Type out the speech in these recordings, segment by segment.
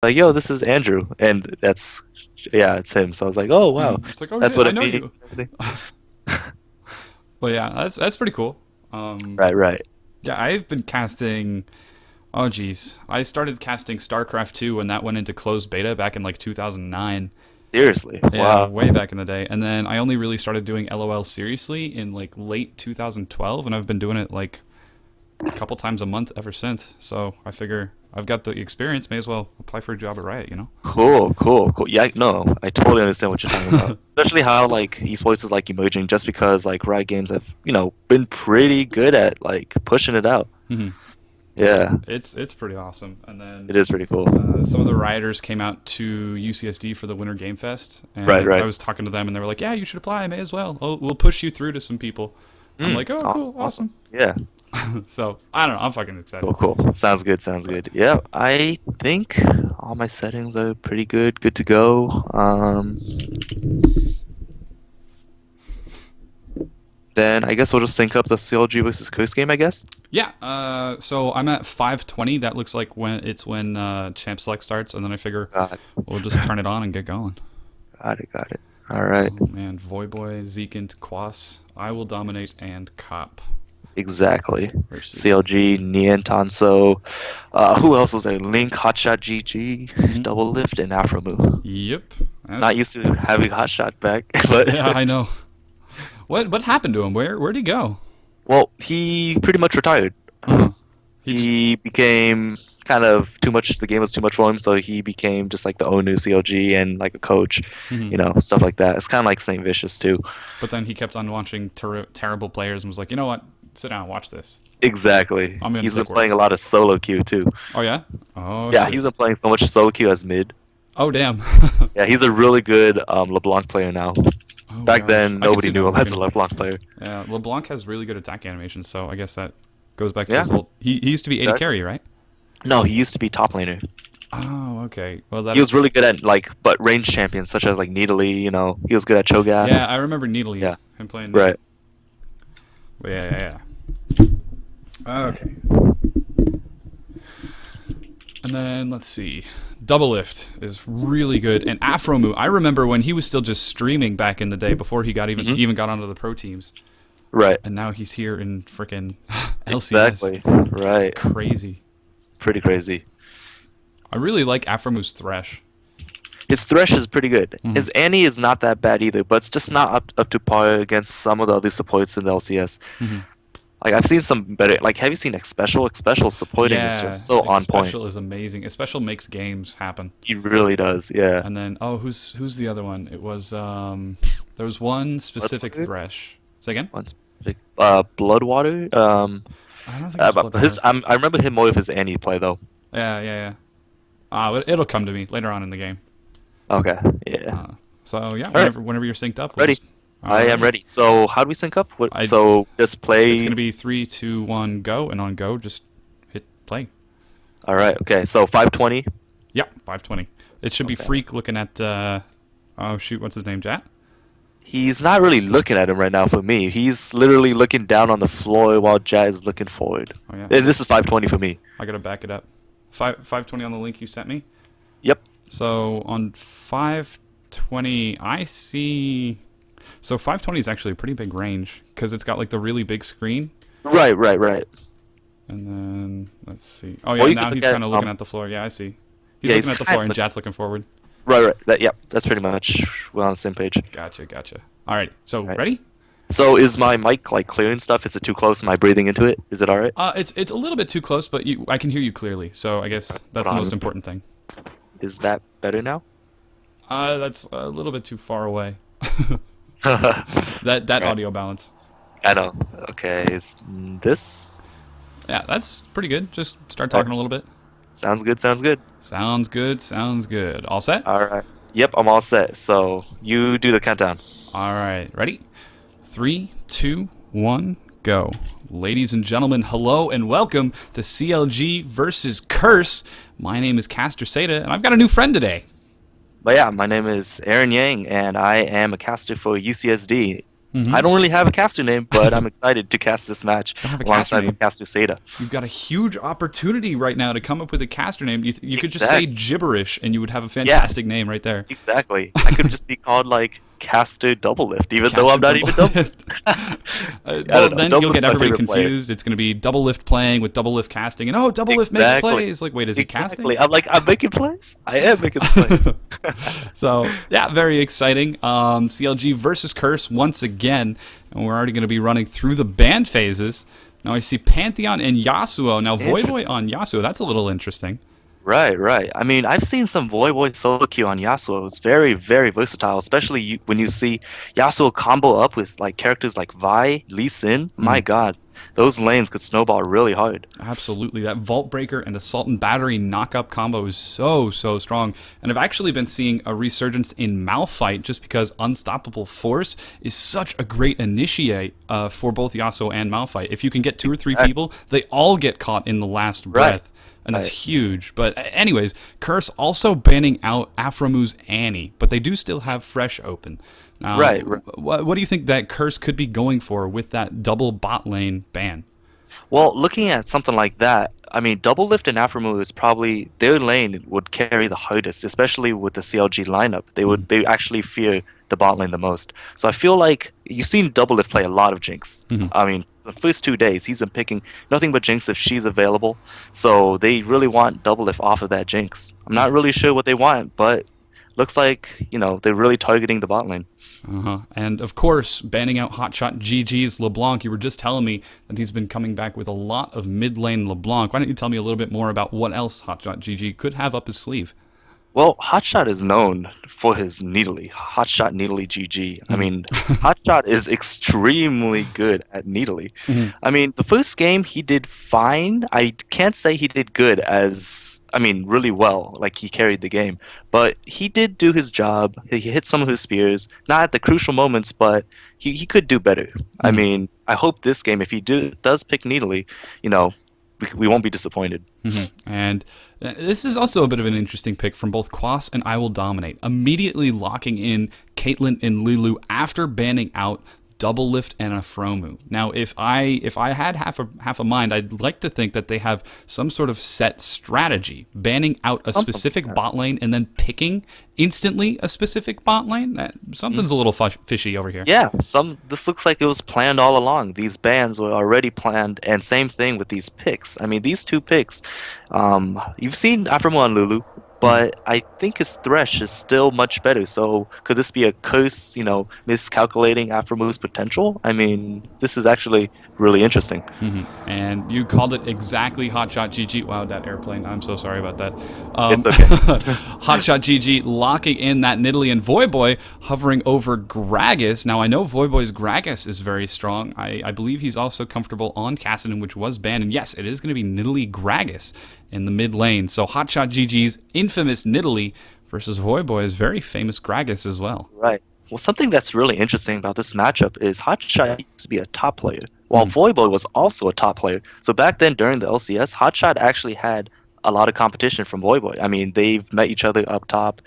like, yo, this is Andrew, and yeah, it's him. So I was like, oh wow, It's like, oh that's shit, what I it know means. you. But yeah, that's pretty cool. Um, Right, right. yeah, I've been casting. Oh geez, I started casting StarCraft 2 when that went into closed beta back in like 2009. Seriously, Yeah, wow. way back in the day. And then I only really started doing LOL seriously in like late 2012, and I've been doing it like a couple times a month ever since. So I figure I've got the experience, may as well apply for a job at Riot, you know? Cool, cool, cool. Yeah, no, I totally understand what you're talking about. Especially how like esports is like emerging, just because like Riot Games have been pretty good at like pushing it out. Hmm. Yeah, Yeah, it's pretty awesome. And then it is pretty cool. some of the rioters came out to UCSD for the Winter Game Fest, Right, and I right. was talking to them, and they were like, "Yeah, you should apply. May as well. Oh, we'll push you through to some people." I'm like, "Oh, Awesome, cool, awesome. awesome." Yeah, So I don't know. I'm fucking cool, excited. cool. Sounds good, sounds good. Yeah, I think all my settings are pretty good, good to go. Then I guess we'll just sync up the CLG versus Curse game, I guess. Yeah. So I'm at 520. That looks like when Champ Select starts, and then I figure Got it, we'll just turn it on and get going. got it, got it. All right, Oh man, Voyboy, Zekint, Quas. I will dominate and Cop exactly. versus. CLG, Nien Tanso. Who else was there? Link, Hotshot GG, Hmm. Double Lift, and Afromu. Yep. Not That's, used to having Hotshot back, but yeah, I know. What happened to him? Where'd he go? well, he pretty much retired. Uh-huh. He just. He became kind of too much. The game was too much for him, so he became just like the ONU CLG and like a coach, Mhm. stuff like that. It's kind of like Saint Vicious too. But then he kept on watching terrible players and was like, you know what? Sit down, watch this. Exactly. I'm gonna He's been take playing words. a lot of solo queue too. Oh yeah. Oh Yeah, shit. he's been playing so much solo queue as mid. Oh damn. Yeah, he's a really good LeBlanc player now. Oh Back gosh, then, I can nobody see that knew him as a working. LeBlanc player. Yeah, LeBlanc has really good attack animations, so I guess that goes back to Yeah, his old. He used to be 80 exactly. carry, right? No, he used to be top laner. Oh, okay. Well, He that. was really good at like, but range champions such as like Nidalee. He was good at Yeah, Cho'Gath. I remember Needly Yeah, him playing Needly. right. But yeah. Okay. And then let's see. Double Lift is really good, and Afromu. I remember when he was still just streaming back in the day before he got Hmm. even got onto the pro teams, Right. and now he's here in frickin' LCS. Exactly. Right. Crazy. Pretty crazy. I really like Afromu's Thresh. His Thresh is pretty good. Hmm. His Annie is not that bad either, but it's just not up to par against some of the other supports in the LCS. Hmm. Like I've seen some better. Like have you seen Xpecial? Xpecial supporting is Yeah, just so on point. Special is amazing. Special makes games happen. He really does. Yeah. And then who's the other one? It was there was one specific Bloodwater? Thresh. Say again? One specific- Bloodwater. I don't think it was But his Bloodwater. I remember him more with his Annie play though. Yeah. It'll come to me later on in the game. Okay. Yeah. So yeah, All right. whenever you're synced up, we'll Ready. just. I am Alright. ready. So how do we sync up? I. So just It's play. gonna be 3, 2, 1, go, and on go, just hit play. All right. Okay. So 520. Yep, 520. It should be Okay. Freak looking at. Oh shoot, what's his name? Jat. He's not really looking at him right now for me. He's literally looking down on the floor while Jazz is looking forward. Oh yeah. And this is 520 for me. I gotta back it up. 520 on the link you sent me. Yep. So on 520, I see. So 520 is actually a pretty big range because it's got like the really big screen. Right. And then let's see. Oh Or yeah, you now could he's look at, kind of looking at the floor. Yeah, I see. He's yeah, looking at the floor and of Jat's looking forward. right. Yep. That's pretty much we're on the same page. Gotcha. All right. So Right. ready? So is my mic like clearing stuff? Is it too close? Am I breathing into it? Is it all right? It's a little bit too close, but I can hear you clearly. So I guess that's the Hold most on. important thing. Is that better now? That's a little bit too far away. I That Right. audio balance. know. Okay. Is this Yeah, that's pretty good. Just start talking a little bit. sounds good? Sounds good. Sounds good. Sounds good. All set? All right. Yep. I'm all set. So you do the countdown. All right. Ready? 3, 2, 1, go. Ladies and gentlemen, hello and welcome to CLG versus Curse. My name is Caster Seda, and I've got a new friend today. But yeah, my name is Aaron Yang, and I am a caster for UCSD. I don't really have a caster name, but I'm excited to cast this match Don't have a caster alongside name. caster Seda. You've got a huge opportunity right now to come up with a caster name. You could just say Exactly. gibberish, and you would have a fantastic name right there. Exactly. I could just be called like caster double lift, even though I'm not even double. Well, don't know. then Double you'll lift's get my everybody favorite player. confused. It's going to be double lift playing with double lift casting, and double lift makes Exactly. plays. Like, wait, is it casting? Exactly. I'm making plays. I am making plays. So yeah, very exciting. CLG versus Curse once again, and we're already going to be running through the band phases. Now I see Pantheon and Yasuo. Now Voiboy Interesting. on Yasuo. That's a little interesting. Right, right. I mean, I've seen some Voivoy solo queue on Yasuo. It's very, very versatile, especially when you see Yasuo combo up with like characters like Vi, Lee Sin. My God, those lanes could snowball really hard. Absolutely. That Vault Breaker and Assault and Battery knock-up combo is so, so strong. And I've actually been seeing a resurgence in Malphite just because Unstoppable Force is such a great initiate for both Yasuo and Malphite. If you can get 2 or 3 people, they all get caught in the last breath. And that's Right. huge. But anyways, Curse also banning out Afromu's Annie, but they do still have Fresh open. Now, Right. What do you think that Curse could be going for with that double bot lane ban? Well, looking at something like that, I mean, Double Lift and Afromu is probably their lane would carry the hardest, especially with the CLG lineup. They actually fear the bot lane the most. So I feel like you've seen Double Lift play a lot of Jinx. I mean, the first 2 days he's been picking nothing but Jinx if she's available. So they really want Double Lift off of that Jinx. I'm not really sure what they want, but looks like they're really targeting the bot lane. And of course, banning out Hotshot GG's LeBlanc. You were just telling me that he's been coming back with a lot of mid lane LeBlanc. Why don't you tell me a little bit more about what else Hotshot GG could have up his sleeve? Well, Hotshot is known for his Needly. Hotshot Needly GG. I mean, Hotshot is extremely good at Needly. I mean, the first game he did fine. I can't say he did good really well, like he carried the game. But he did do his job. He hit some of his spears, not at the crucial moments, but he could do better. I mean, I hope this game, if he does pick Needly, we won't be disappointed. And this is also a bit of an interesting pick from both Quas and I Will Dominate, immediately locking in Caitlyn and Lulu after banning out Double Lift and Afromu. Now, if I had half a mind, I'd like to think that they have some sort of set strategy, banning out a specific bot lane and then picking instantly a specific bot lane. Something's a little fishy over here. Yeah, this looks like it was planned all along. These bans were already planned, and same thing with these picks. I mean, these 2 picks, you've seen Afromu and Lulu, but I think his Thresh is still much better. So could this be a curse, miscalculating Afromu's potential? I mean, this is actually really interesting. And you called it exactly Hotshot GG. Wow, that airplane. I'm so sorry about that. It's okay. Hotshot GG locking in that Nidalee and Voiboy hovering over Gragas. Now, I know Voiboy's Gragas is very strong. I believe he's also comfortable on Kassadin, which was banned. And yes, it is going to be Nidalee Gragas in the mid lane. So Hotshot GG's infamous Nidalee versus Voiboy's very famous Gragas as well. Right. Well, something that's really interesting about this matchup is Hotshot used to be a top player, while Voiboy was also a top player. So back then, during the LCS, Hotshot actually had a lot of competition from Voiboy. I mean, they've met each other up top.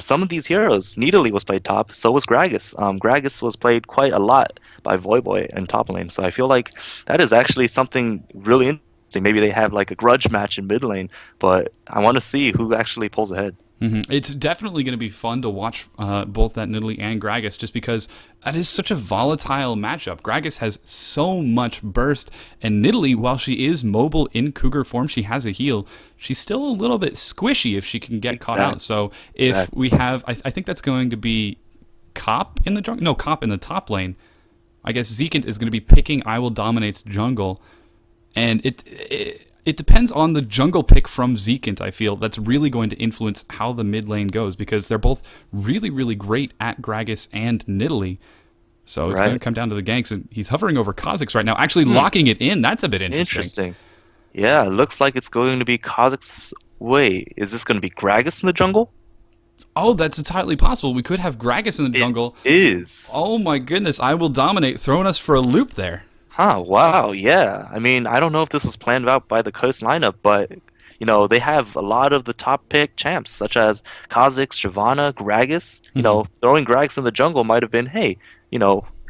Some of these heroes, Nidalee was played top, so was Gragas. Gragas was played quite a lot by Voiboy in top lane. So I feel like that is actually something really interesting. Maybe they have like a grudge match in mid lane, but I want to see who actually pulls ahead. It's definitely going to be fun to watch both that Nidalee and Gragas, just because that is such a volatile matchup. Gragas has so much burst, and Nidalee, while she is mobile in Cougar form, she has a heal. She's still a little bit squishy if she can get caught out. So if we have, I think that's going to be Cop in the jungle. No, Cop in the top lane. I guess Zekint is going to be picking I Will Dominate's jungle. And it depends on the jungle pick from Zekint, I feel. That's really going to influence how the mid lane goes, because they're both really, really great at Gragas and Nidalee. So it's going to come down to the ganks. And he's hovering over Kha'Zix right now, actually locking it in. That's a bit interesting. Yeah, it looks like it's going to be Kha'Zix. Wait, is this going to be Gragas in the jungle? Oh, that's entirely possible. We could have Gragas in the jungle. It is. Oh my goodness, I Will Dominate, throwing us for a loop there. Huh, wow, yeah. I mean, I don't know if this was planned out by the Coast lineup, but, they have a lot of the top pick champs, such as Kha'Zix, Shyvana, Gragas. Throwing Gragas in the jungle might have been, hey,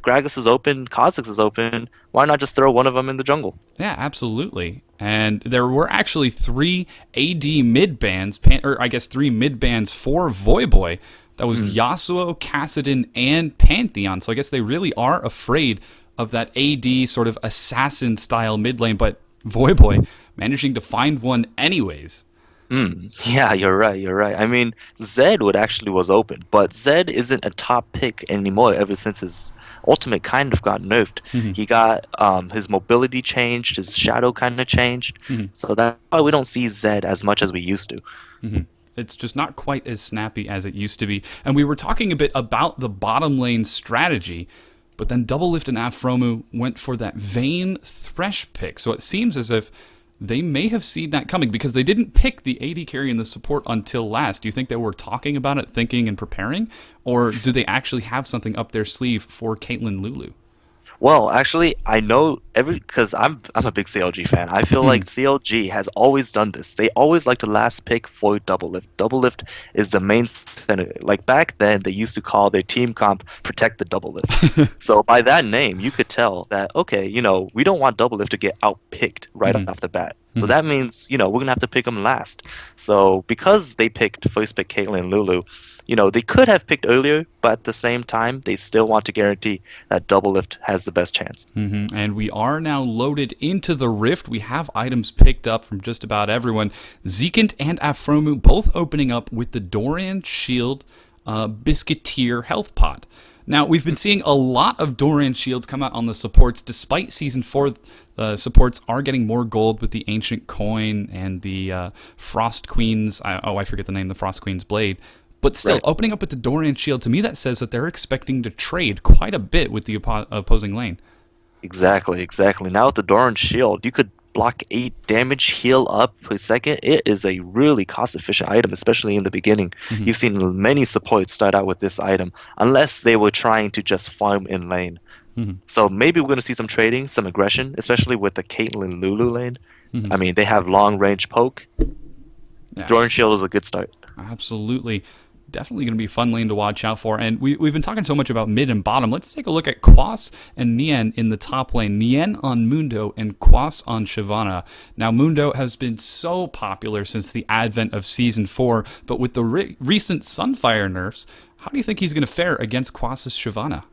Gragas is open, Kha'Zix is open. Why not just throw one of them in the jungle? Yeah, absolutely. And there were actually 3 AD mid bans, or I guess 3 mid bans for Voyboy. That was Yasuo, Kassadin, and Pantheon. So I guess they really are afraid of that AD sort of assassin style mid lane, but Voyboy managing to find one anyways. Yeah, you're right. I mean, Zed was open, but Zed isn't a top pick anymore ever since his ultimate kind of got nerfed. He got his mobility changed, his shadow kind of changed. So that's why we don't see Zed as much as we used to. It's just not quite as snappy as it used to be. And we were talking a bit about the bottom lane strategy, but then Doublelift and Aphromoo went for that Vayne Thresh pick. So it seems as if they may have seen that coming because they didn't pick the AD carry and the support until last. Do you think they were talking about it, thinking and preparing? Or do they actually have something up their sleeve for Caitlyn Lulu? Well, actually, I know because I'm a big CLG fan. I feel like CLG has always done this. They always like to last pick for Doublelift. Doublelift is the main center. Like back then, they used to call their team comp Protect the Doublelift. So by that name, you could tell that okay, we don't want Doublelift to get outpicked right off the bat. So that means we're gonna have to pick them last. So because they picked first pick Caitlyn Lulu. They could have picked earlier, but at the same time, they still want to guarantee that Doublelift has the best chance. And we are now loaded into the Rift. We have items picked up from just about everyone. Zeekent and Aphromoo both opening up with the Doran Shield Biscuiteer health pot. Now, we've been seeing a lot of Doran Shields come out on the supports, despite Season 4 supports are getting more gold with the Ancient Coin and the Frost Queen's, I forget the name, the Frost Queen's Blade. But still, opening up with the Doran Shield, to me that says that they're expecting to trade quite a bit with the opposing lane. Exactly. Now with the Doran Shield, you could block 8 damage, heal up per second. It is a really cost-efficient item, especially in the beginning. You've seen many supports start out with this item, unless they were trying to just farm in lane. So maybe we're going to see some trading, some aggression, especially with the Caitlyn Lulu lane. I mean, they have long-range poke. Yeah. Doran Shield is a good start. Absolutely. Definitely going to be a fun lane to watch out for. And we've been talking so much about mid and bottom. Let's take a look at Quas and Nian in the top lane. Nian on Mundo and Quas on Shyvana. Now, Mundo has been so popular since the advent of Season 4, but with the recent Sunfire nerfs, how do you think he's going to fare against Quas' Shyvana?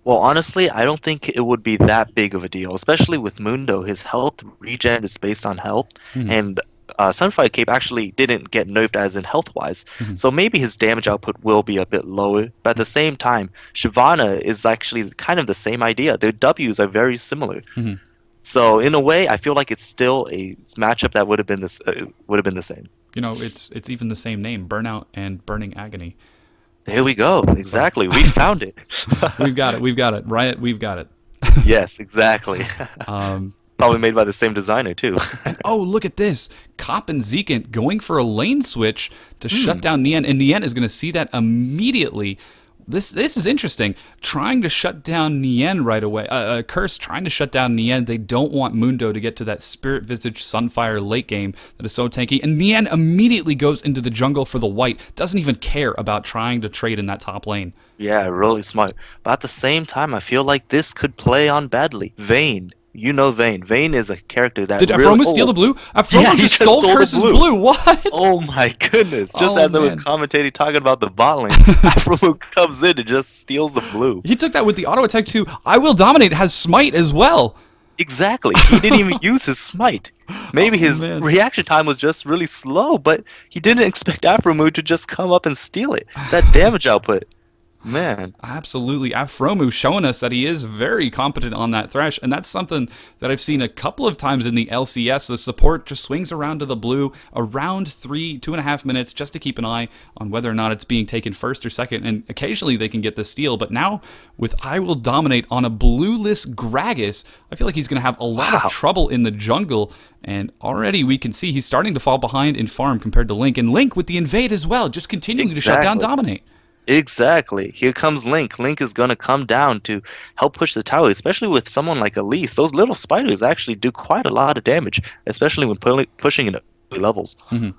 Well, honestly, I don't think it would be that big of a deal, especially with Mundo. His health regen is based on health, and Sunfire Cape actually didn't get nerfed as in health-wise, so maybe his damage output will be a bit lower, but at the same time, Shyvana is actually kind of the same idea. Their Ws are very similar. So in a way, I feel like it's still a matchup that would have been the same. It's even the same name, Burnout and Burning Agony. Here we go. Exactly. We found it. We've got it. Riot, we've got it. Yes, exactly. Probably made by the same designer, too. And look at this. Cop and Zeekent going for a lane switch to shut down Nian. And Nian is going to see that immediately. This is interesting. Trying to shut down Nian right away. Curse trying to shut down Nian. They don't want Mundo to get to that Spirit Visage Sunfire late game that is so tanky. And Nian immediately goes into the jungle for the white. Doesn't even care about trying to trade in that top lane. Yeah, really smart. But at the same time, I feel like this could play on badly. Vayne. You know Vayne. Vayne is a character that Did Aphromoo steal the blue? Aphromoo just stole Curse's blue. What? Oh my goodness. Just as I was commentating talking about the bot lane, Aphromoo comes in and just steals the blue. He took that with the auto attack too. I Will Dominate has smite as well. Exactly. He didn't even use his smite. Maybe his reaction time was just really slow, but he didn't expect Aphromoo to just come up and steal it. That damage output. Man. Absolutely. Aphromoo showing us that he is very competent on that Thresh, and that's something that I've seen a couple of times in the LCS. The support just swings around to the blue around 2.5 minutes just to keep an eye on whether or not it's being taken first or second, and occasionally they can get the steal, but now with I Will Dominate on a blueless Gragas, I feel like he's going to have a lot of trouble in the jungle, and already we can see he's starting to fall behind in farm compared to Link, and Link with the invade as well, just continuing to shut down Dominate. Exactly. Here comes Link. Link is going to come down to help push the tower, especially with someone like Elise. Those little spiders actually do quite a lot of damage, especially when pushing in early levels. Yeah,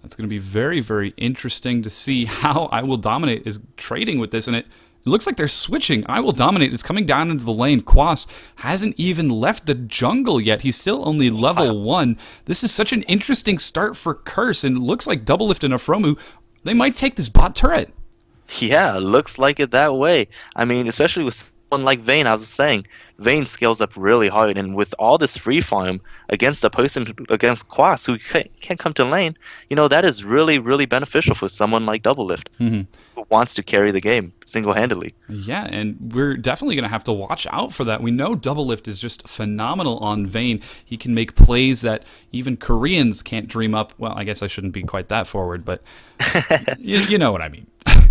that's going to be very, very interesting to see how I Will Dominate is trading with this. And it It looks like they're switching. I Will Dominate is coming down into the lane. Quas hasn't even left the jungle yet. He's still only level 1. This is such an interesting start for Curse, and it looks like Doublelift and Afromu, they might take this bot turret. Yeah, looks like it that way. I mean, especially with someone like Vayne, I was saying, Vayne scales up really hard, and with all this free farm against a person, against Quas, who can't come to lane, that is really, really beneficial for someone like Doublelift, who wants to carry the game single-handedly. Yeah, and we're definitely going to have to watch out for that. We know Doublelift is just phenomenal on Vayne. He can make plays that even Koreans can't dream up. Well, I guess I shouldn't be quite that forward, but you know what I mean.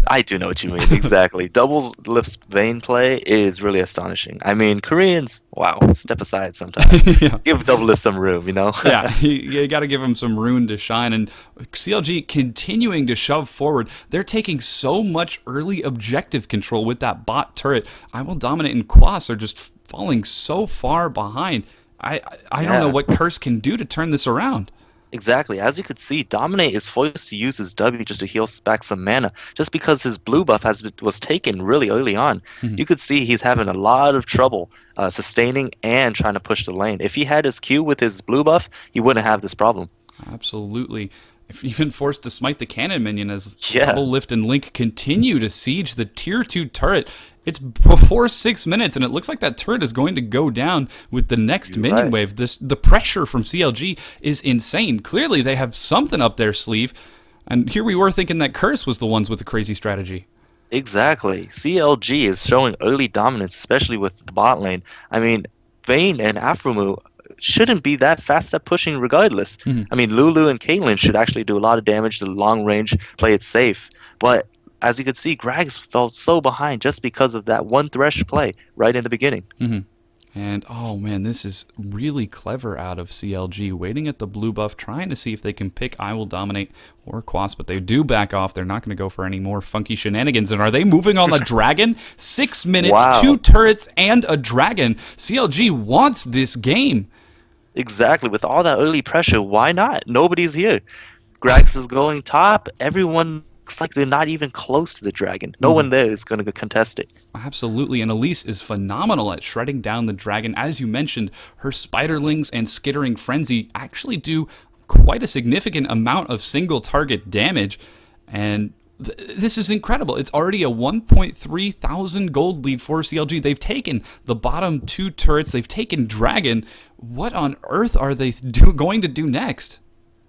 I do know what you mean, exactly. Doublelift's Vayne play is really astonishing. I mean, Koreans, wow, step aside sometimes. Yeah. Give Doublelift some room, Yeah, you got to give him some rune to shine. And CLG continuing to shove forward. They're taking so much early objective control with that bot turret. I Will Dominate and Quas are just falling so far behind. I don't know what Curse can do to turn this around. Exactly. As you could see, Dominate is forced to use his W just to heal back some mana, just because his blue buff was taken really early on. You could see he's having a lot of trouble sustaining and trying to push the lane. If he had his Q with his blue buff, he wouldn't have this problem. Absolutely. If even forced to smite the cannon minion as Doublelift and Link continue to siege the tier 2 turret. It's before 6 minutes, and it looks like that turret is going to go down with the next minion wave. The pressure from CLG is insane. Clearly, they have something up their sleeve, and here we were thinking that Curse was the ones with the crazy strategy. Exactly. CLG is showing early dominance, especially with the bot lane. I mean, Vayne and Afromu shouldn't be that fast at pushing regardless. I mean, Lulu and Caitlyn should actually do a lot of damage to the long range, play it safe. But as you could see, Gragas felt so behind just because of that one Thresh play right in the beginning. And, oh man, this is really clever out of CLG, waiting at the blue buff, trying to see if they can pick I Will Dominate or Quas, but they do back off. They're not going to go for any more funky shenanigans. And are they moving on the dragon? 6 minutes, 2 turrets, and a dragon. CLG wants this game. Exactly. With all that early pressure, why not? Nobody's here. Gragas is going top. Everyone looks like they're not even close to the dragon. No one there is going to contest it. Absolutely, and Elise is phenomenal at shredding down the dragon. As you mentioned, her Spiderlings and Skittering Frenzy actually do quite a significant amount of single target damage, and this is incredible. It's already a 1.3 thousand gold lead for CLG. They've taken the bottom 2 turrets. They've taken dragon. What on earth are they going to do next?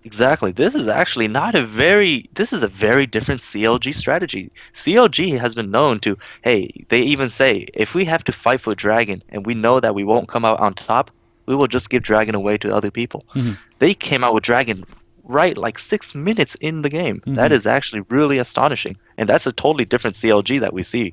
Exactly. This is actually this is a very different CLG strategy. CLG has been known to, hey, they even say, if we have to fight for dragon and we know that we won't come out on top, we will just give dragon away to other people. They came out with dragon right like 6 minutes in the game. That is actually really astonishing. And that's a totally different CLG that we see.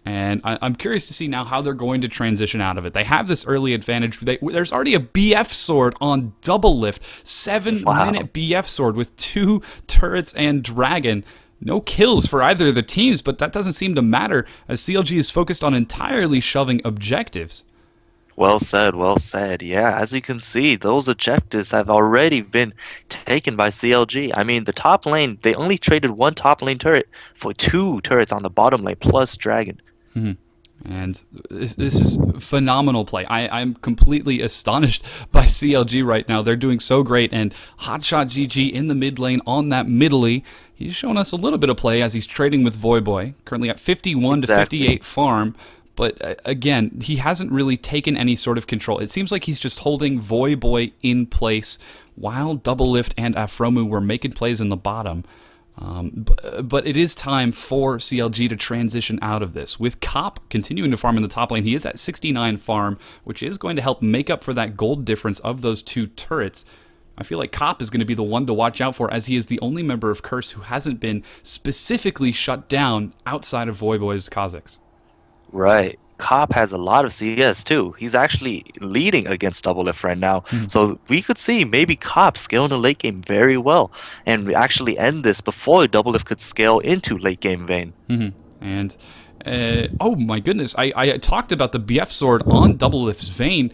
And I'm curious to see now how they're going to transition out of it. They have this early advantage. There's already a BF sword on Doublelift. 7-minute BF sword with 2 turrets and dragon. No kills for either of the teams, but that doesn't seem to matter as CLG is focused on entirely shoving objectives. Well said, well said. Yeah, as you can see, those objectives have already been taken by CLG. I mean, the top lane, they only traded 1 top lane turret for 2 turrets on the bottom lane plus dragon. And this is phenomenal play. I'm completely astonished by CLG right now. They're doing so great. And Hotshot GG in the mid lane on that middly. He's showing us a little bit of play as he's trading with Voyboy. Currently at 51 to 58 farm. But again, he hasn't really taken any sort of control. It seems like he's just holding Voyboy in place while Doublelift and Afromu were making plays in the bottom. But it is time for CLG to transition out of this. With Cop continuing to farm in the top lane, he is at 69 farm, which is going to help make up for that gold difference of those 2 turrets. I feel like Cop is going to be the one to watch out for, as he is the only member of Curse who hasn't been specifically shut down outside of Voyboy's Kha'Zix. Right. Cop has a lot of CS too. He's actually leading against Doublelift right now. So we could see maybe Cop scale in the late game very well and actually end this before Doublelift could scale into late game Vayne. And oh my goodness, I talked about the BF sword on Doublelift's Vayne,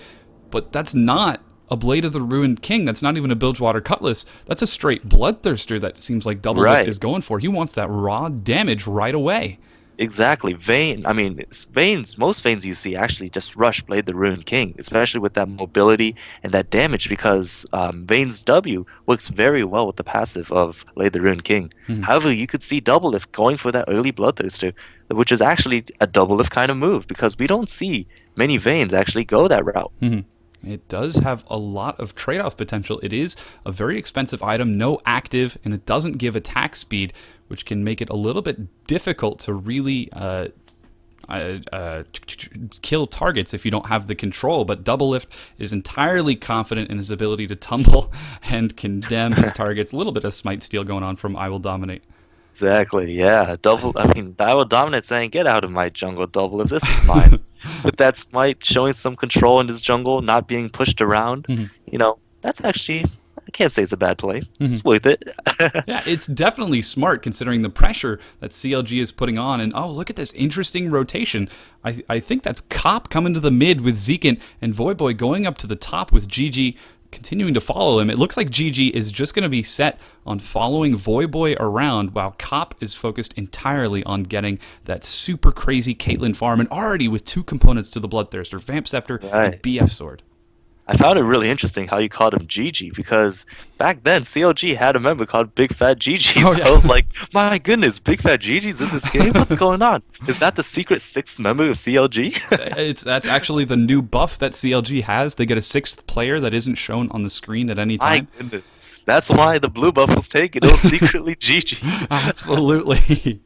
but that's not a Blade of the Ruined King. That's not even a Bilgewater Cutlass. That's a straight Bloodthirster that seems like Doublelift is going for. He wants that raw damage right away. Exactly. Vayne, I mean, most Vaynes you see actually just rush Blade the Ruined King, especially with that mobility and that damage because Vayne's W works very well with the passive of Blade the Ruined King. Mhm. However, you could see Doublelift going for that early Bloodthirster, which is actually a Doublelift kind of move because we don't see many Vaynes actually go that route. Mhm. It does have a lot of trade-off potential. It is a very expensive item, no active, and it doesn't give attack speed, which can make it a little bit difficult to really kill targets if you don't have the control. But Doublelift is entirely confident in his ability to tumble and condemn his targets. A little bit of Smite Steal going on from I Will Dominate. Exactly, yeah. I mean, I will dominate saying, "Get out of my jungle, Doublelift. This is mine." With that Smite showing some control in his jungle, not being pushed around, that's actually, I can't say it's a bad play. It's worth it. Yeah, it's definitely smart considering the pressure that CLG is putting on. And oh, look at this interesting rotation. I think that's Cop coming to the mid with Zekin and Voyboy going up to the top with GG continuing to follow him. It looks like GG is just going to be set on following Voyboy around while Cop is focused entirely on getting that super crazy Caitlyn farm and already with two components to the Bloodthirster, Vamp Scepter and Right. BF Sword. I found it really interesting how you called him Gigi because back then CLG had a member called Big Fat Gigi. Oh, So yeah. I was like, my goodness, Big Fat Gigi's in this game? What's going on? Is that the secret sixth member of CLG? That's actually the new buff that CLG has. They get a sixth player that isn't shown on the screen at any My time. goodness. That's why the blue buff was taken. It was secretly Gigi. Absolutely.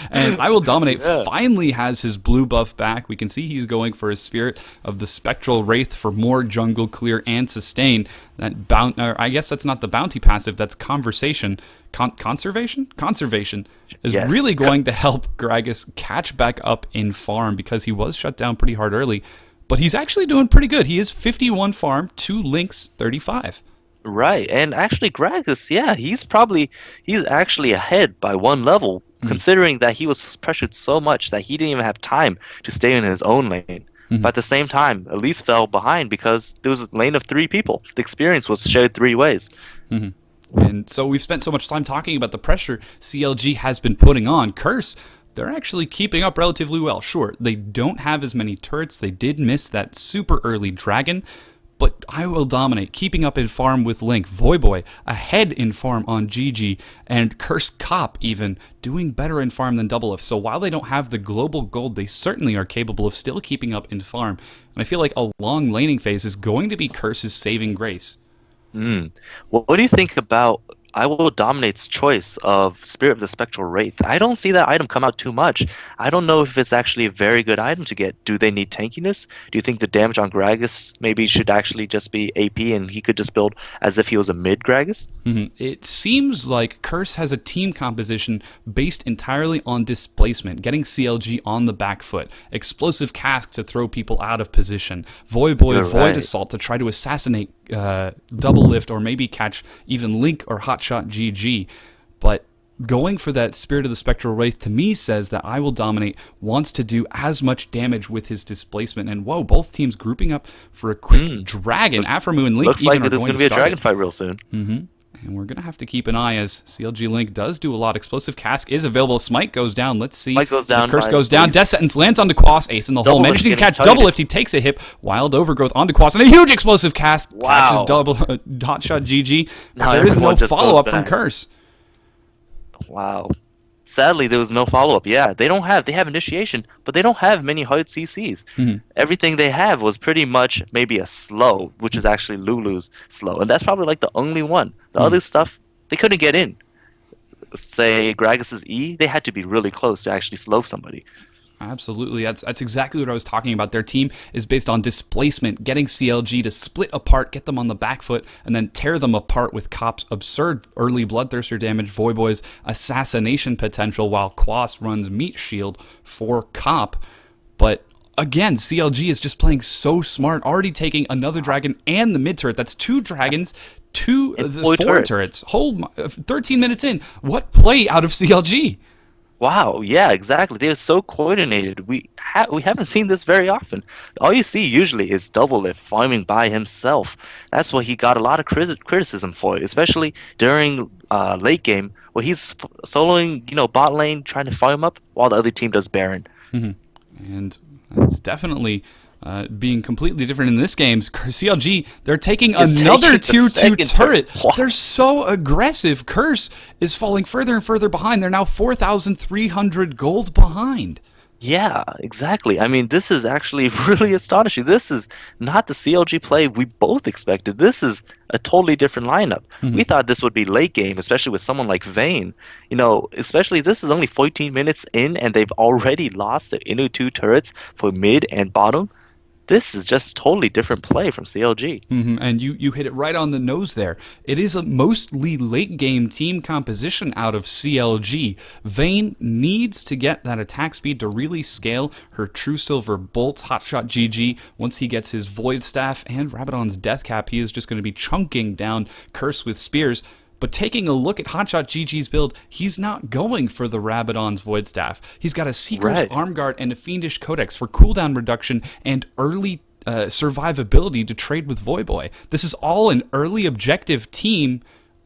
And I Will Dominate Yeah. finally has his blue buff back. We can see he's going for a Spirit of the Spectral Wraith for more jungle clear and sustain. Or I guess that's not the bounty passive, that's Conversation. Conservation? Conservation is Yes. really going to help Gragas catch back up in farm because he was shut down pretty hard early. But he's actually doing pretty good. He is 51 farm, 2 links, 35. Right, and actually Gragas, yeah, he's actually ahead by one level, considering that he was pressured so much that he didn't even have time to stay in his own lane. But at the same time, Elise fell behind because there was a lane of three people. The experience was shared three ways. And so we've spent so much time talking about the pressure CLG has been putting on. Curse, they're actually keeping up relatively well. Sure, they don't have as many turrets. They did miss that super early dragon. But I Will Dominate, keeping up in farm with Link. Voyboy ahead in farm on GG. And Curse Cop even doing better in farm than Doublelift. So while they don't have the global gold, they certainly are capable of still keeping up in farm. And I feel like a long laning phase is going to be Curse's saving grace. What do you think about I Will Dominate's choice of Spirit of the Spectral Wraith? I don't see that item come out too much. I don't know if it's actually a very good item to get. Do they need tankiness? Do you think the damage on Gragas maybe should actually just be AP and he could just build as if he was a mid Gragas? It seems like Curse has a team composition based entirely on displacement, getting CLG on the back foot, explosive cask to throw people out of position, Voyboy You're Void right. Assault to try to assassinate Doublelift or maybe catch even Link or Hotshot GG. But going for that Spirit of the Spectral Wraith to me says that I Will Dominate wants to do as much damage with his displacement. And whoa, both teams grouping up for a quick dragon. Aphromoo and Link Looks even like are there's going going to to be a start dragon it. fight real soon. And we're going to have to keep an eye as CLG Link does do a lot. Explosive Cask is available. Smite goes down. Let's see. Smite goes down, If Curse I goes down. believe. Death Sentence lands onto Quas. Ace in the hole. Doublelift Managing to getting catch targeted. Doublelift. He takes a hit. Wild Overgrowth onto Quas. And a huge Explosive Cask. Wow. Catches Hotshot GG. Now There is no everyone just goes follow-up from back. Curse. Wow. Sadly, there was no follow-up. Yeah, they have initiation, but they don't have many hard CCs. Everything they have was pretty much maybe a slow, which is actually Lulu's slow. And that's probably like the only one. The other stuff, they couldn't get in. Say Gragas's E, they had to be really close to actually slow somebody. Absolutely. That's exactly what I was talking about. Their team is based on displacement, getting CLG to split apart, get them on the back foot, and then tear them apart with Cop's absurd early Bloodthirster damage, Voyboy's assassination potential, while Quas runs Meat Shield for Cop. But again, CLG is just playing so smart, already taking another dragon and the mid turret. That's two dragons, And the four four turrets. turrets. 13 minutes in. What play out of CLG? Wow, yeah, exactly. They're so coordinated. We haven't seen this very often. All you see usually is Doublelift farming by himself. That's what he got a lot of criticism for, especially during late game where he's soloing, bot lane trying to farm up while the other team does Baron. And it's definitely being completely different in this game. CLG, they're taking another tier 2 turret. They're so aggressive. Curse is falling further and further behind. They're now 4,300 gold behind. Yeah, exactly. I mean, this is actually really astonishing. This is not the CLG play we both expected. This is a totally different lineup. We thought this would be late game, especially with someone like Vayne. Especially this is only 14 minutes in, and they've already lost the inner two turrets for mid and bottom. This is just totally different play from CLG. And you hit it right on the nose there. It is a mostly late game team composition out of CLG. Vayne needs to get that attack speed to really scale her True Silver Bolts, Hotshot GG. Once he gets his Void Staff and Rabadon's Death Cap, he is just going to be chunking down Curse with spears. But taking a look at Hotshot GG's build, he's not going for the Rabadon's Void Staff. He's got a Seeker's Arm Guard and a Fiendish Codex for cooldown reduction and early survivability to trade with Voyboy. This is all an early objective team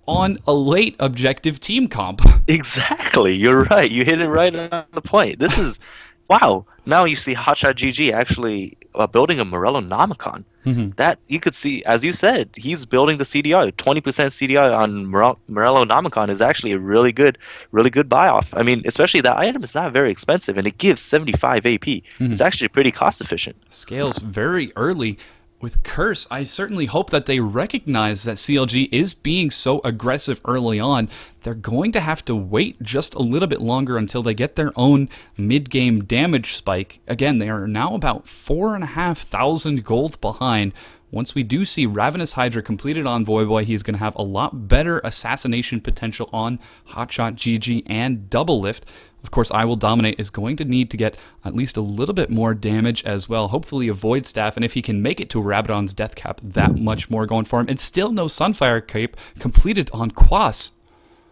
on a late objective team comp. Exactly, you're right. You hit it right on the point. This is, wow. Now you see Hotshot GG actually building a Morellonomicon. That you could see, as you said, he's building the CDR. 20% CDR on Morellonomicon is actually a really good buy off. I mean, especially that item is not very expensive and it gives 75 AP. It's actually pretty cost efficient. Scales very early. With Curse, I certainly hope that they recognize that CLG is being so aggressive early on. They're going to have to wait just a little bit longer until they get their own mid-game damage spike. Again, they are now about 4,500 gold behind. Once we do see Ravenous Hydra completed on Voyboy, he's going to have a lot better assassination potential on Hotshot GG and Doublelift. Of course, I Will Dominate is going to need to get at least a little bit more damage as well. Hopefully a Void Staff, and if he can make it to Rabadon's Death Cap, that much more going for him. And still no Sunfire Cape completed on Quas.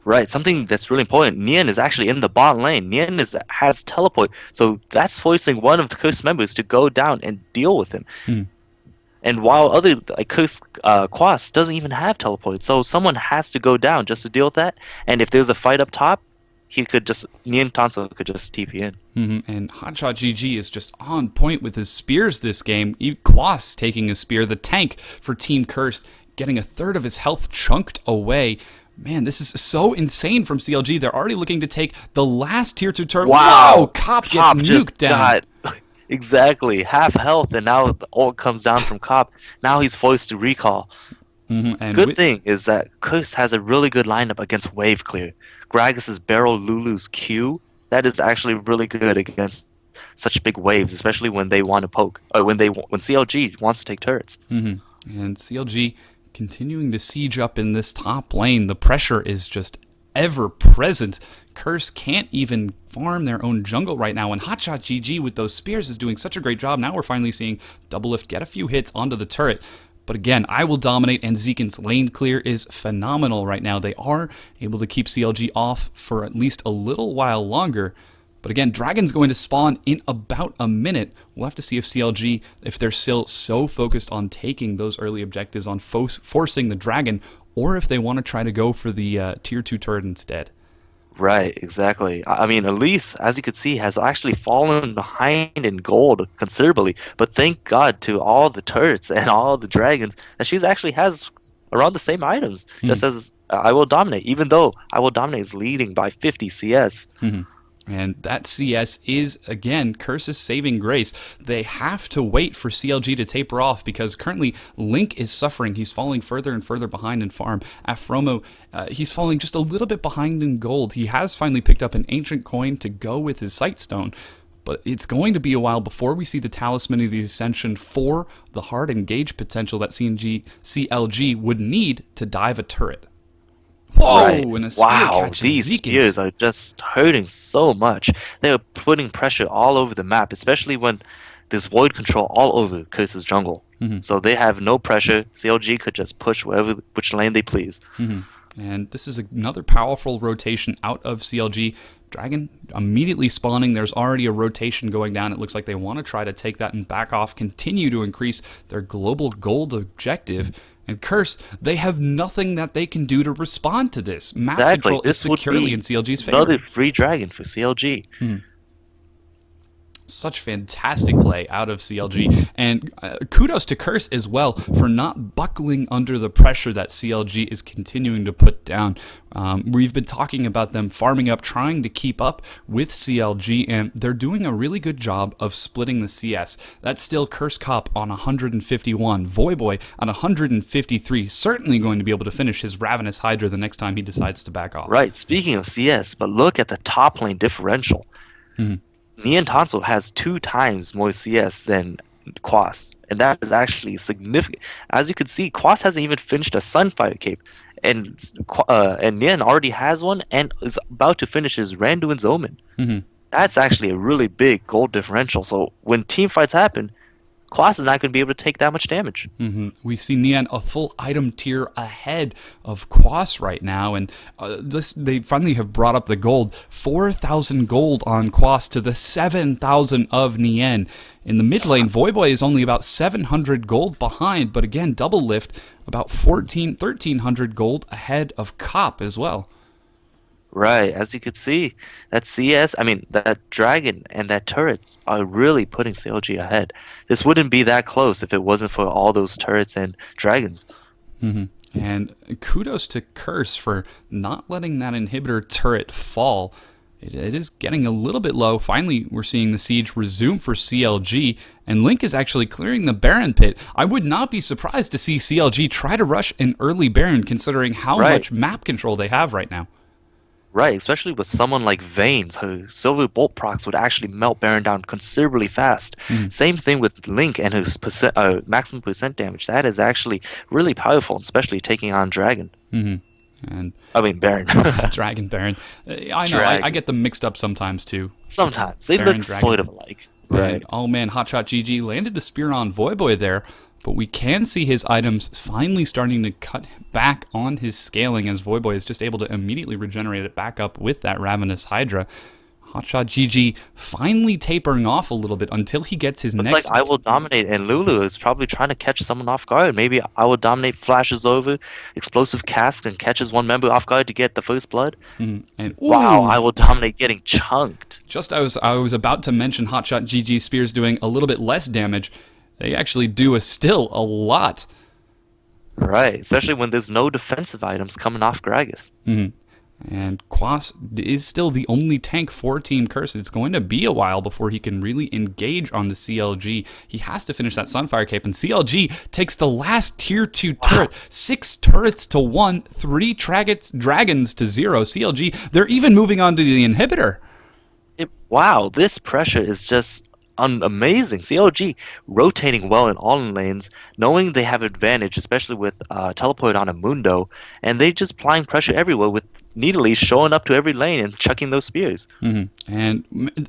Right, something that's really important. Nian is actually in the bot lane. Nian has teleport, so that's forcing one of the Curse members to go down and deal with him. And while other Curse Quas doesn't even have teleport, so someone has to go down just to deal with that. And if there's a fight up top, Nian Tanso could just TP in. And Hotshot GG is just on point with his spears this game. Quas taking a spear, the tank for Team Cursed, getting a third of his health chunked away. Man, this is so insane from CLG. They're already looking to take the last tier 2 turret. Wow! Cop gets nuked down. Exactly. Half health, and now the ult comes down from Cop. Now he's forced to recall. And good thing is that Curse has a really good lineup against wave clear. Gragas's Barrel, Lulu's Q, that is actually really good against such big waves, especially when they want to poke, or when CLG wants to take turrets. And CLG continuing to siege up in this top lane. The pressure is just ever present. Curse can't even farm their own jungle right now, and Hotshot GG with those spears is doing such a great job. Now we're finally seeing Doublelift get a few hits onto the turret. But again, I Will Dominate, and Zeakin's lane clear is phenomenal right now. They are able to keep CLG off for at least a little while longer. But again, Dragon's going to spawn in about a minute. We'll have to see if CLG, if they're still so focused on taking those early objectives, on forcing the Dragon, or if they want to try to go for the tier 2 turret instead. Right, exactly. I mean, Elise, as you could see, has actually fallen behind in gold considerably. But thank God to all the turrets and all the dragons that she's actually has around the same items, just as I Will Dominate, even though I Will Dominate is leading by 50 CS. And that CS is, again, Curse's saving grace. They have to wait for CLG to taper off because currently Link is suffering. He's falling further and further behind in farm. Aphromo, he's falling just a little bit behind in gold. He has finally picked up an ancient coin to go with his Sightstone, but it's going to be a while before we see the Talisman of the Ascension for the hard engage potential that CLG would need to dive a turret. Whoa! Right. And a spear catches These Zeekins. spears are just hurting so much. They're putting pressure all over the map, especially when there's void control all over Curse's jungle. So they have no pressure. CLG could just push which lane they please. And this is another powerful rotation out of CLG. Dragon immediately spawning. There's already a rotation going down. It looks like they want to try to take that and back off, continue to increase their global gold objective. And Curse, they have nothing that they can do to respond to this. Map control is securely in CLG's favor. Another free dragon for CLG. Such fantastic play out of CLG, and kudos to Curse as well for not buckling under the pressure that CLG is continuing to put down. We've been talking about them farming up, trying to keep up with CLG, and they're doing a really good job of splitting the CS. That's still Curse Cop on 151, Voyboy on 153, certainly going to be able to finish his Ravenous Hydra the next time he decides to back off. Right, speaking of CS, but look at the top lane differential. Neon Tonsil has 2 times more CS than Quas, and that is actually significant. As you can see, Quas hasn't even finished a Sunfire Cape, and Neon already has one and is about to finish his Randuin's Omen. That's actually a really big gold differential. So when team fights happen, Quas is not going to be able to take that much damage. We see Neon a full item tier ahead of Quas right now, and they finally have brought up the gold. 4,000 gold on Quas to the 7,000 of Neon. In the mid lane, Voyboy is only about 700 gold behind, but again, double lift, about 1,300 gold ahead of Cop as well. Right, as you could see, that CS, that dragon and that turrets are really putting CLG ahead. This wouldn't be that close if it wasn't for all those turrets and dragons. And kudos to Curse for not letting that inhibitor turret fall. It is getting a little bit low. Finally, we're seeing the siege resume for CLG, and Link is actually clearing the Baron pit. I would not be surprised to see CLG try to rush an early Baron, considering how much map control they have right now. Right, especially with someone like Vayne, whose Silver Bolt procs would actually melt Baron down considerably fast. Same thing with Link and his maximum percent damage. That is actually really powerful, especially taking on Dragon. And Baron. Dragon Baron. I know, I get them mixed up sometimes too. Sometimes. They look sort of alike. Right. Oh man, Hotshot GG landed a spear on Voyboy there, but we can see his items finally starting to cut back on his scaling as Voyboy is just able to immediately regenerate it back up with that Ravenous Hydra. Hotshot GG finally tapering off a little bit until he gets his next... like I Will Dominate, and Lulu is probably trying to catch someone off guard. Maybe I Will Dominate flashes over, explosive cast, and catches one member off guard to get the first blood. And wow, I Will Dominate getting chunked. Just I was about to mention Hotshot GG spears doing a little bit less damage. They actually do still a lot. Right, especially when there's no defensive items coming off Gragas. And Quas is still the only tank for Team Curse. It's going to be a while before he can really engage on the CLG. He has to finish that Sunfire Cape, and CLG takes the last tier 2 turret. 6 turrets to 1, 3 dragons to 0. CLG, they're even moving on to the inhibitor. Wow, this pressure is just amazing. CLG rotating well in all lanes, knowing they have advantage, especially with teleport on a Mundo, and they just applying pressure everywhere with Nidalee showing up to every lane and chucking those spears. And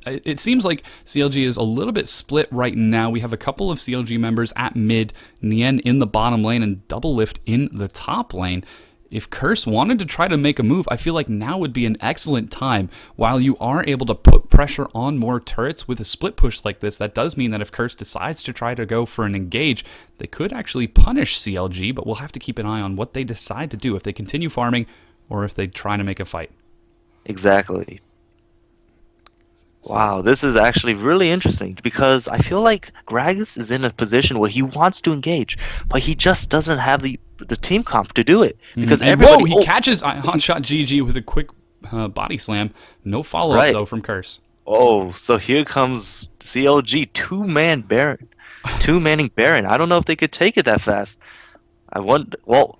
it seems like CLG is a little bit split right now. We have a couple of CLG members at mid, Nien in the bottom lane, and Double Lift in the top lane. If Curse wanted to try to make a move, I feel like now would be an excellent time. While you are able to put pressure on more turrets with a split push like this, that does mean that if Curse decides to try to go for an engage, they could actually punish CLG, but we'll have to keep an eye on what they decide to do, if they continue farming or if they try to make a fight. Exactly. Wow, this is actually really interesting because I feel like Gragas is in a position where he wants to engage, but he just doesn't have the team comp to do it. Because everybody... he catches Hotshot GG with a quick body slam. No follow-up, though, from Curse. Oh, so here comes CLG, two-man Baron. Two-manning Baron. I don't know if they could take it that fast. I wonder... Well...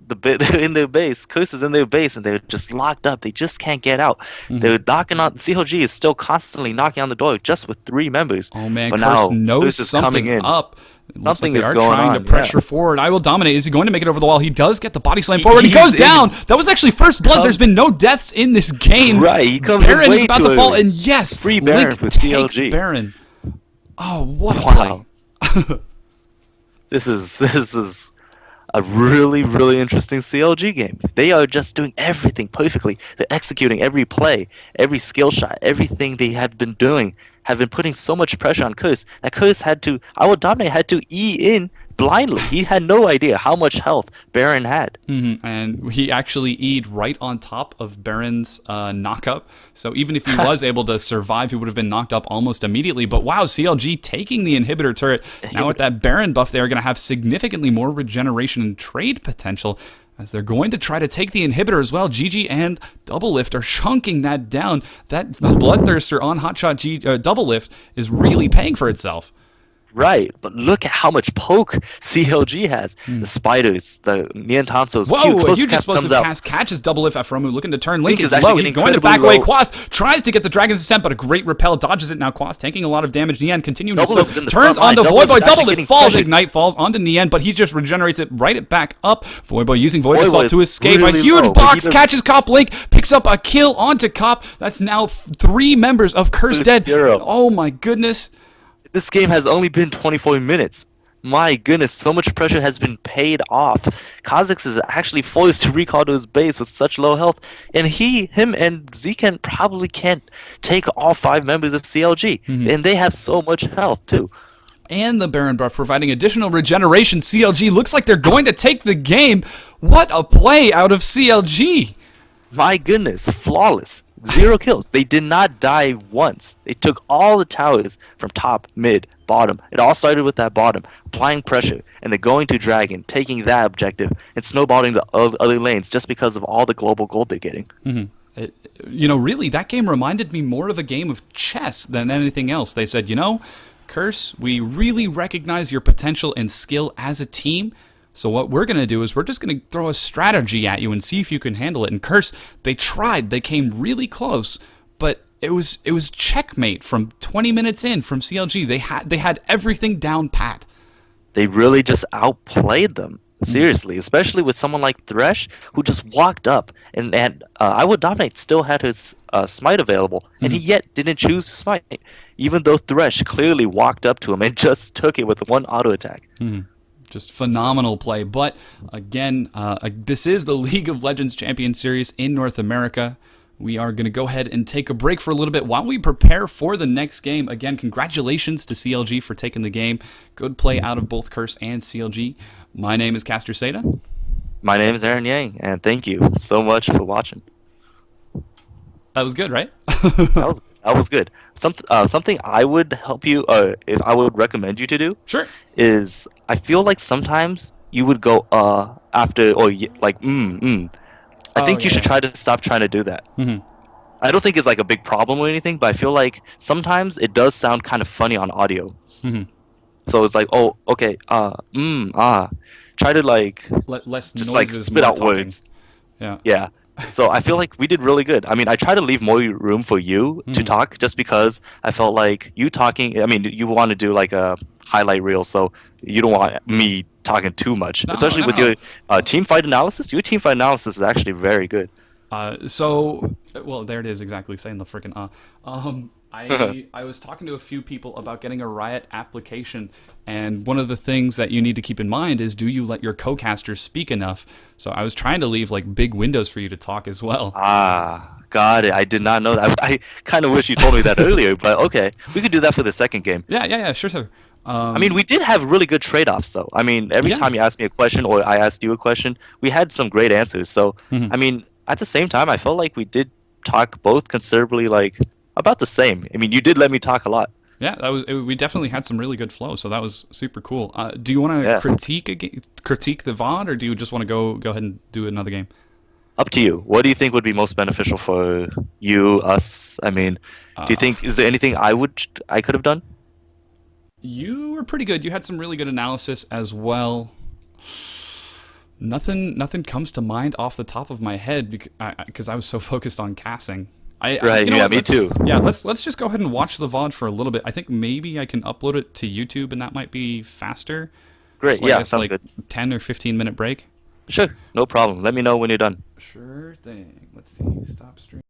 They're in their base. Curse is in their base, and they're just locked up. They just can't get out. They're knocking on. CLG is still constantly knocking on the door, just with 3 members. Oh man, but Curse knows something up. Something is going on. They are trying to pressure forward. I Will Dominate. Is he going to make it over the wall? He does get the body slam forward. He goes down. That was actually first blood. There's been no deaths in this game. Right. He comes Baron is about to fall, and yes, free Baron Link for takes CLG. Baron. Oh, what a play! This is a really, really interesting CLG game. They are just doing everything perfectly. They're executing every play, every skill shot, everything they had been doing have been putting so much pressure on Curse that Curse had to, our Dominate had to E in blindly. He had no idea how much health Baron had. And he actually E'd right on top of Baron's knockup. So even if he was able to survive, he would have been knocked up almost immediately. But wow, CLG taking the inhibitor turret. Now with that Baron buff, they're going to have significantly more regeneration and trade potential, as they're going to try to take the inhibitor as well. GG and Doublelift are chunking that down. That Bloodthirster on Hotshot Doublelift is really paying for itself. Right, but look at how much poke CLG has. The spiders, the Neon Tanso's Whoa, a huge explosive cast catches Doublelift. Aphromu looking to turn. Link is actually low. He's going to back away. low. Quas tries to get the Dragon's Ascent, but a great repel dodges it. Now Quas taking a lot of damage. Nian continuing to Doublelift's slow. in the Turns front onto line. Voidboy. Doublelift Doublelift falls. pressured. Ignite falls onto Nian, but he just regenerates it right back up. Voidboy using Void Voidboy Assault to is escape. really a huge low, but box he catches Cop. Link picks up a kill onto Cop. That's now 3 members of Curse dead. Zero. Oh my goodness. This game has only been 24 minutes. My goodness, so much pressure has been paid off. Kha'Zix is actually forced to recall to his base with such low health, and him and Zekan probably can't take all 5 members of CLG, and they have so much health too. And the Baron buff providing additional regeneration. CLG looks like they're going to take the game. What a play out of CLG. My goodness, flawless. 0 kills. They did not die once. They took all the towers from top, mid, bottom. It all started with that bottom, applying pressure, and then going to Dragon, taking that objective, and snowballing the other lanes just because of all the global gold they're getting. Really, that game reminded me more of a game of chess than anything else. They said, Curse, we really recognize your potential and skill as a team. So what we're going to do is we're just going to throw a strategy at you and see if you can handle it. And Curse, they tried. They came really close, but it was checkmate from 20 minutes in from CLG. They had everything down pat. They really just outplayed them. Seriously, especially with someone like Thresh, who just walked up, and I Will Dominate still had his smite available, and he yet didn't choose to smite, even though Thresh clearly walked up to him and just took it with one auto attack. Just phenomenal play. But again, this is the League of Legends Champion Series in North America. We are going to go ahead and take a break for a little bit while we prepare for the next game. Again, congratulations to CLG for taking the game. Good play out of both Curse and CLG. My name is Caster Seda. My name is Aaron Yang, and thank you so much for watching. That was good, right? That was good. Something I would help you, if I would recommend you to do, Sure. is I feel like sometimes you would go after or like I think you should try to stop trying to do that. I don't think it's like a big problem or anything, but I feel like sometimes it does sound kind of funny on audio. So it's like, oh, okay, try to like Less just noises, like more spit out talking. words. Yeah. Yeah. So I feel like we did really good. I mean, I try to leave more room for you to talk just because I felt like you talking, I mean, you want to do like a highlight reel, so you don't want me talking too much, especially with your team fight analysis. Your team fight analysis is actually very good. Well, there it is, exactly, saying the freaking I was talking to a few people about getting a Riot application, and one of the things that you need to keep in mind is, do you let your co-casters speak enough? So I was trying to leave like big windows for you to talk as well. Got it. I did not know that. I kind of wish you told me that earlier, but okay, we could do that for the second game. Yeah, sure. I mean, we did have really good trade-offs, though. I mean, every time you asked me a question or I asked you a question, we had some great answers. So, I mean, at the same time, I felt like we did talk both considerably, like, about the same. I mean, you did let me talk a lot. Yeah, we definitely had some really good flow, so that was super cool. Do you want to critique the VOD, or do you just want to go ahead and do another game? Up to you. What do you think would be most beneficial for you, us? I mean, do you think, is there anything I could have done? You were pretty good. You had some really good analysis as well. Nothing comes to mind off the top of my head because I was so focused on casting. Me too. Yeah, let's just go ahead and watch the VOD for a little bit. I think maybe I can upload it to YouTube, and that might be faster. Great, so yeah, sounds good. 10 or 15-minute break. Sure, no problem. Let me know when you're done. Sure thing. Let's see. Stop stream.